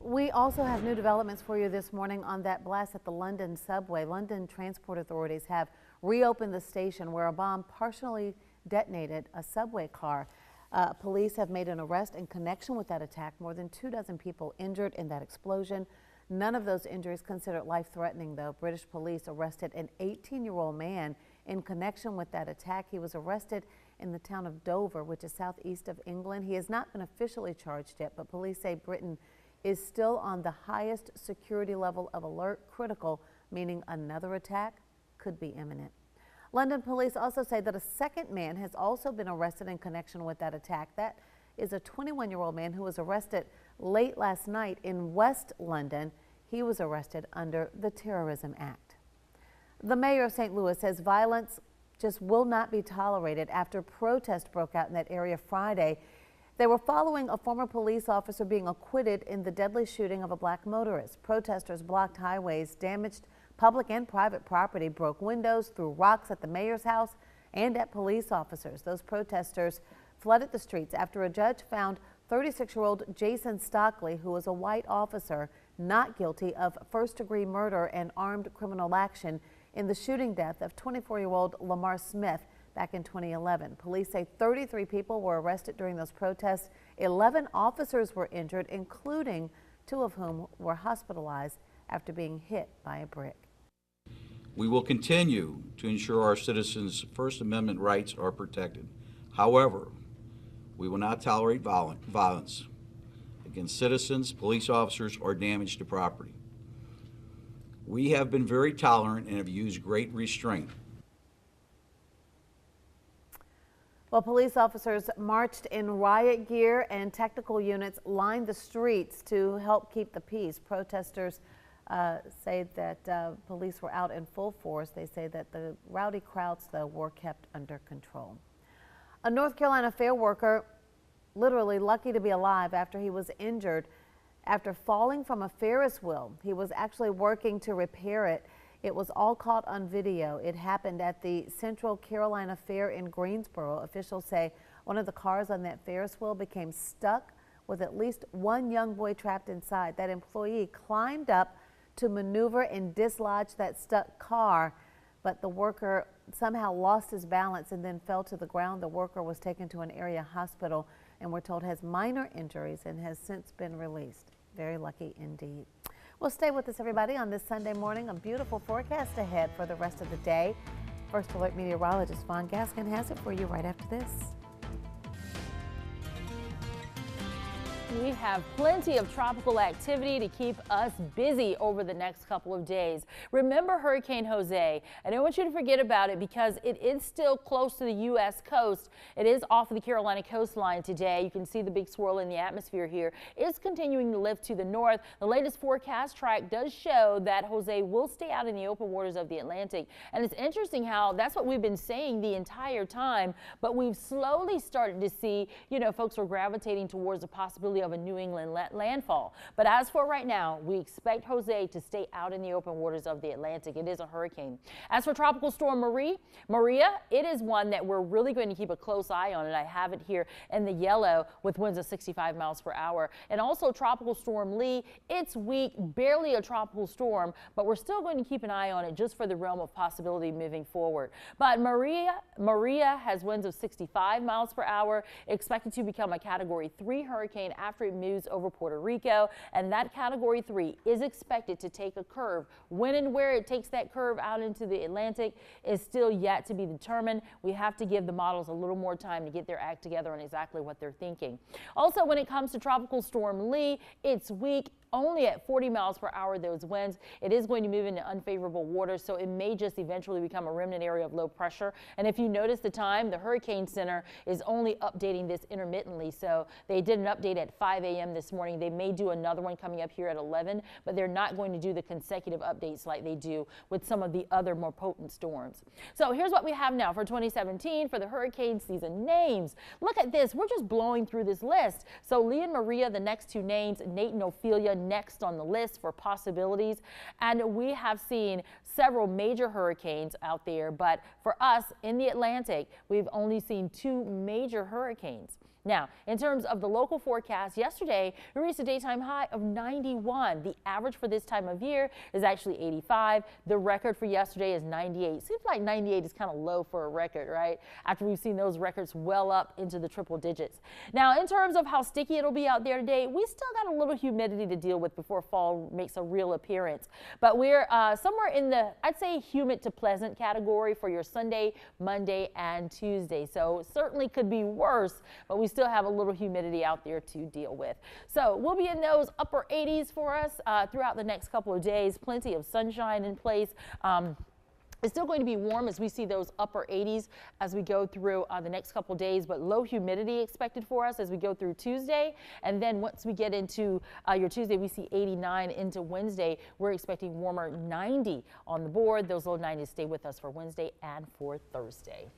We also have new developments for you this morning on that blast at the London subway. London transport authorities have reopened the station where a bomb partially detonated a subway car. Police have made an arrest in connection with that attack. More than 24 people injured in that explosion. None of those injuries considered life-threatening, though. British police arrested an 18-year-old man in connection with that attack. He was arrested in the town of Dover, which is southeast of England. He has not been officially charged yet, but police say Britain is still on the highest security level of alert, critical, meaning another attack could be imminent. London police also say that a second man has also been arrested in connection with that attack. That is a 21-year-old man who was arrested late last night in West London. He was arrested under the Terrorism Act. The mayor of St. Louis says violence just will not be tolerated after protests broke out in that area Friday. They were following a former police officer being acquitted in the deadly shooting of a black motorist. Protesters blocked highways, damaged public and private property, broke windows, threw rocks at the mayor's house and at police officers. Those protesters flooded the streets after a judge found 36-year-old Jason Stockley, who was a white officer, not guilty of first-degree murder and armed criminal action in the shooting death of 24-year-old Lamar Smith back in 2011. Police say 33 people were arrested during those protests. 11 officers were injured, including 2 of whom were hospitalized after being hit by a brick. We will continue to ensure our citizens' First Amendment rights are protected. However, we will not tolerate violence against citizens, police officers, or damage to property. We have been very tolerant and have used great restraint. Well, police officers marched in riot gear and technical units lined the streets to help keep the peace. Protesters say that police were out in full force. They say that the rowdy crowds, though, were kept under control. A North Carolina fair worker literally lucky to be alive after he was injured after falling from a Ferris wheel. He was actually working to repair it. It was all caught on video. It happened at the Central Carolina Fair in Greensboro. Officials say one of the cars on that Ferris wheel became stuck with at least one young boy trapped inside. That employee climbed up to maneuver and dislodge that stuck car, but the worker somehow lost his balance and then fell to the ground. The worker was taken to an area hospital and we're told has minor injuries and has since been released. Very lucky indeed. Well, stay with us, everybody, on this Sunday morning. A beautiful forecast ahead for the rest of the day. First Alert meteorologist Vaughn Gaskin has it for you right after this. We have plenty of tropical activity to keep us busy over the next couple of days. Remember Hurricane Jose. I don't want you to forget about it because it is still close to the U.S. coast. It is off of the Carolina coastline today. You can see the big swirl in the atmosphere here. It's continuing to lift to the north. The latest forecast track does show that Jose will stay out in the open waters of the Atlantic. And it's interesting how that's what we've been saying the entire time, but we've slowly started to see, folks are gravitating towards the possibility of a New England landfall. But as for right now, we expect Jose to stay out in the open waters of the Atlantic. It is a hurricane. As for Tropical Storm Maria, it is one that we're really going to keep a close eye on, and I have it here in the yellow with winds of 65 miles per hour. And also Tropical Storm Lee, it's weak, barely a tropical storm, but we're still going to keep an eye on it just for the realm of possibility moving forward. But Maria has winds of 65 miles per hour, expected to become a Category 3 hurricane after it moves over Puerto Rico, and that Category 3 is expected to take a curve. When and where it takes that curve out into the Atlantic is still yet to be determined. We have to give the models a little more time to get their act together on exactly what they're thinking. Also, when it comes to Tropical Storm Lee, it's weak, only at 40 miles per hour, those winds. It is going to move into unfavorable waters, so it may just eventually become a remnant area of low pressure. And if you notice the time, the Hurricane Center is only updating this intermittently. So they did an update at 5 a.m. this morning. They may do another one coming up here at 11, but they're not going to do the consecutive updates like they do with some of the other more potent storms. So here's what we have now for 2017 for the hurricane season names. Look at this. We're just blowing through this list. So Lee and Maria, the next 2 names, Nate and Ophelia next on the list for possibilities. And we have seen several major hurricanes out there, but for us in the Atlantic, we've only seen 2 major hurricanes. Now, in terms of the local forecast, yesterday we reached a daytime high of 91. The average for this time of year is actually 85. The record for yesterday is 98. Seems like 98 is kind of low for a record, right? After we've seen those records well up into the triple digits. Now, in terms of how sticky it'll be out there today, we still got a little humidity to deal with before fall makes a real appearance. But we're somewhere in the, I'd say, humid to pleasant category for your Sunday, Monday, and Tuesday. So certainly could be worse, but we still have a little humidity out there to deal with. So we'll be in those upper 80s for us throughout the next couple of days. Plenty of sunshine in place. It's still going to be warm as we see those upper 80s as we go through the next couple days, but low humidity expected for us as we go through Tuesday. And then once we get into your Tuesday, we see 89 into Wednesday. We're expecting warmer 90 on the board. Those low 90s stay with us for Wednesday and for Thursday.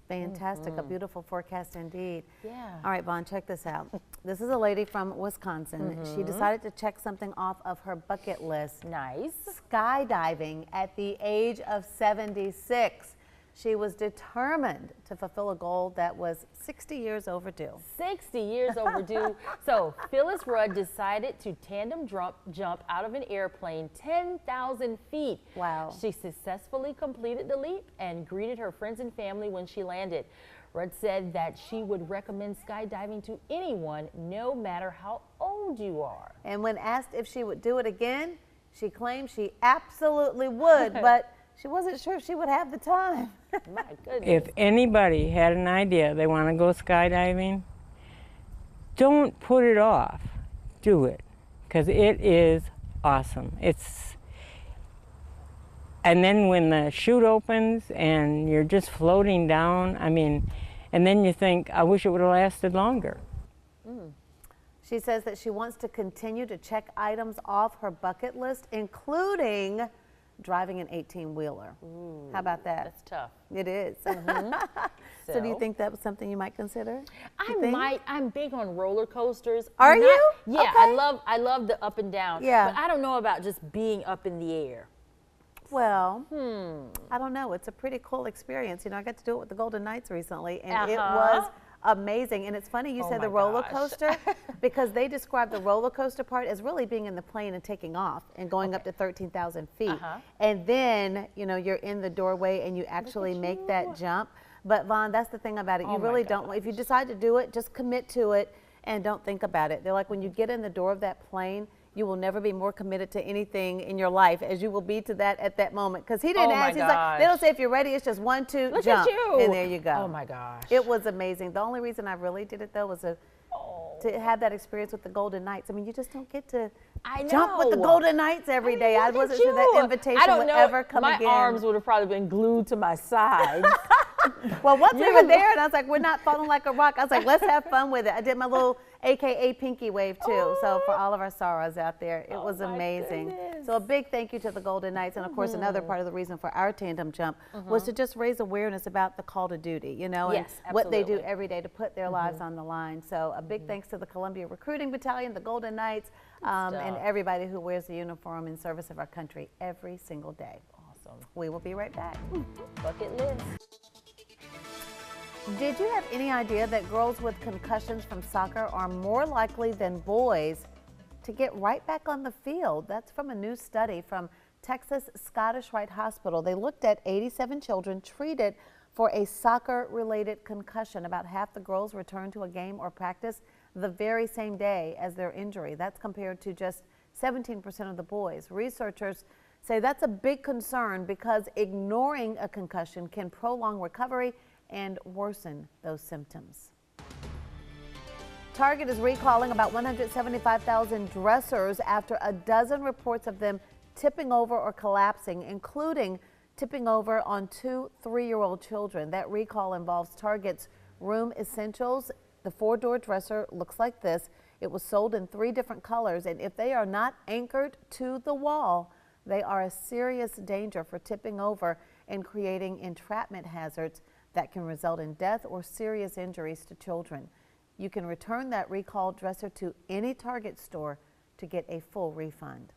Fantastic, a beautiful forecast indeed. Yeah. All right, Vaughn, check this out. This is a lady from Wisconsin. She decided to check something off of her bucket list. Nice. Skydiving at the age of 76. She was determined to fulfill a goal that was 60 years overdue. 60 years overdue. So Phyllis Rudd decided to tandem jump out of an airplane 10,000 feet. Wow. She successfully completed the leap and greeted her friends and family when she landed. Rudd said that she would recommend skydiving to anyone, no matter how old you are. And when asked if she would do it again, she claimed she absolutely would, but she wasn't sure if she would have the time. My goodness. If anybody had an idea they want to go skydiving, don't put it off. Do it, because it is awesome. And then when the chute opens and you're just floating down, I mean, and then you think, I wish it would have lasted longer. She says that she wants to continue to check items off her bucket list, including driving an 18-wheeler. How about that? That's tough. It is. So do you think that was something you might consider? I'm big on roller coasters. Are you? Yeah, Okay. I love the up and down. Yeah. But I don't know about just being up in the air. Well, I don't know. It's a pretty cool experience. You know, I got to do it with the Golden Knights recently, and it was amazing. And it's funny you Oh said my the roller gosh. coaster because they describe the roller coaster part as really being in the plane and taking off and going up to 13,000 feet. And then, you know, you're in the doorway and you actually make that jump. But Vaughn, that's the thing about it. You Oh my really don't, if you decide to do it, just commit to it and don't think about it. They're like, when you get in the door of that plane, you will never be more committed to anything in your life as you will be to that at that moment. Because he didn't Oh my ask. He's like, they don't gosh. say if you're ready. It's just 1, 2, Look jump, at you. and there you go. Oh my gosh. It was amazing. The only reason I really did it though was to have that experience with the Golden Knights. I mean, you just don't get to I jump with the know. Golden Knights every day. I Look at wasn't sure that you. invitation I don't would know. ever come My again. arms would have probably been glued to my sides. Well, once we were there, and I was like, we're not falling like a rock. I was like, let's have fun with it. I did my little AKA pinky wave too. So for all of our sorrows out there, it was my amazing. goodness. So a big thank you to the Golden Knights. And of course, another part of the reason for our tandem jump was to just raise awareness about the call to duty, you know, and Yes, what they do absolutely. every day to put their lives on the line. So a big thanks to the Columbia Recruiting Battalion, the Golden Knights, and stuff. everybody who wears the uniform in service of our country every single day. Awesome. We will be right back. Bucket list. Did you have any idea that girls with concussions from soccer are more likely than boys to get right back on the field? That's from a new study from Texas Scottish Rite Hospital. They looked at 87 children treated for a soccer-related concussion. About half the girls returned to a game or practice the very same day as their injury. That's compared to just 17% of the boys. Researchers say that's a big concern because ignoring a concussion can prolong recovery and worsen those symptoms. Target is recalling about 175,000 dressers after a dozen reports of them tipping over or collapsing, including tipping over on 2 3-year-old children. That recall involves Target's Room Essentials. The 4-door dresser looks like this. It was sold in 3 different colors, and if they are not anchored to the wall, they are a serious danger for tipping over and creating entrapment hazards that can result in death or serious injuries to children. You can return that recalled dresser to any Target store to get a full refund.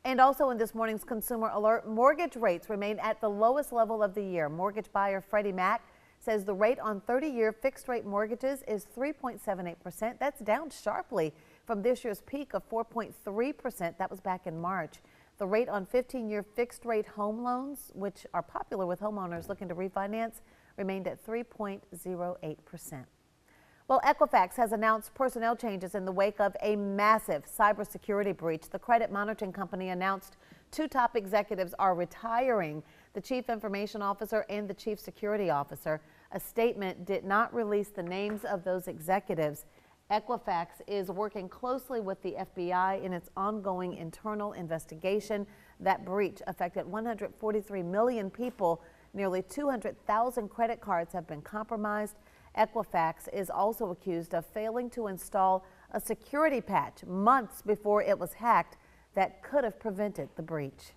And also in this morning's Consumer Alert, mortgage rates remain at the lowest level of the year. Mortgage buyer Freddie Mac says the rate on 30-year fixed-rate mortgages is 3.78%. That's down sharply from this year's peak of 4.3%. That was back in March. The rate on 15-year fixed-rate home loans, which are popular with homeowners looking to refinance, remained at 3.08%. Well, Equifax has announced personnel changes in the wake of a massive cybersecurity breach. The credit monitoring company announced 2 top executives are retiring, the chief information officer and the chief security officer. A statement did not release the names of those executives. Equifax is working closely with the FBI in its ongoing internal investigation. That breach affected 143 million people. Nearly 200,000 credit cards have been compromised. Equifax is also accused of failing to install a security patch months before it was hacked that could have prevented the breach.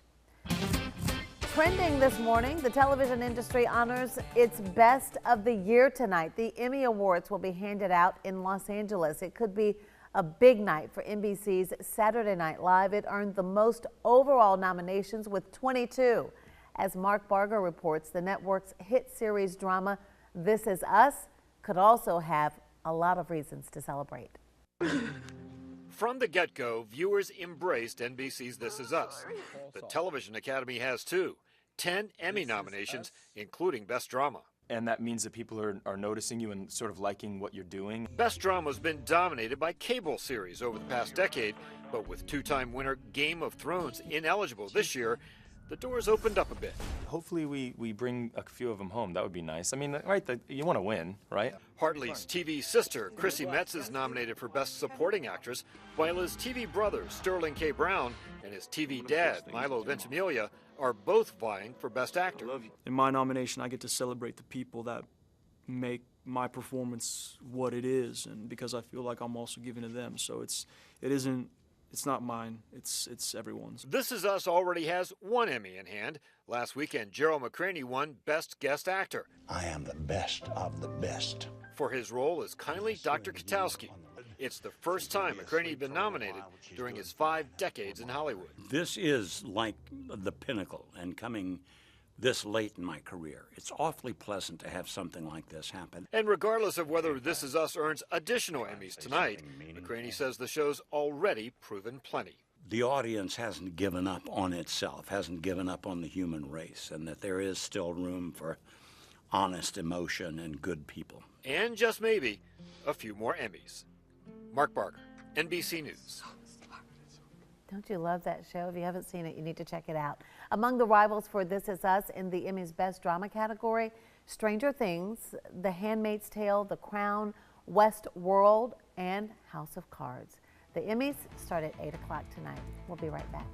Trending this morning, the television industry honors its best of the year tonight. The Emmy Awards will be handed out in Los Angeles. It could be a big night for NBC's Saturday Night Live. It earned the most overall nominations with 22. As Mark Barger reports, the network's hit series drama This Is Us could also have a lot of reasons to celebrate. From the get-go, viewers embraced NBC's This Is Us. The Television Academy has too. 10 Emmy nominations, including Best Drama. And that means that people are noticing you and sort of liking what you're doing. Best Drama's been dominated by cable series over the past decade, but with 2-time winner Game of Thrones ineligible this year, the doors opened up a bit. Hopefully we bring a few of them home. That would be nice. I mean, right, you want to win, right? Hartley's TV sister, Chrissy Metz, is nominated for Best Supporting Actress, while his TV brother, Sterling K. Brown, and his TV dad, Milo Ventimiglia, are both vying for Best Actor. In my nomination, I get to celebrate the people that make my performance what it is, and because I feel like I'm also giving to them. So it's not mine, it's everyone's. This Is Us already has 1 Emmy in hand. Last weekend, Gerald McCraney won Best Guest Actor. I am the best of the best. For his role as kindly Dr. Katowski. It's the first time McCraney had been nominated during his 5 decades in Hollywood. This is like the pinnacle, and coming this late in my career, it's awfully pleasant to have something like this happen. And regardless of whether This Is Us earns additional Emmys tonight, McCraney says the show's already proven plenty. The audience hasn't given up on itself, hasn't given up on the human race, and that there is still room for honest emotion and good people. And just maybe, a few more Emmys. Mark Barger, NBC News. Don't you love that show? If you haven't seen it, you need to check it out. Among the rivals for This Is Us in the Emmy's Best Drama category, Stranger Things, The Handmaid's Tale, The Crown, Westworld, and House of Cards. The Emmys start at 8 o'clock tonight. We'll be right back.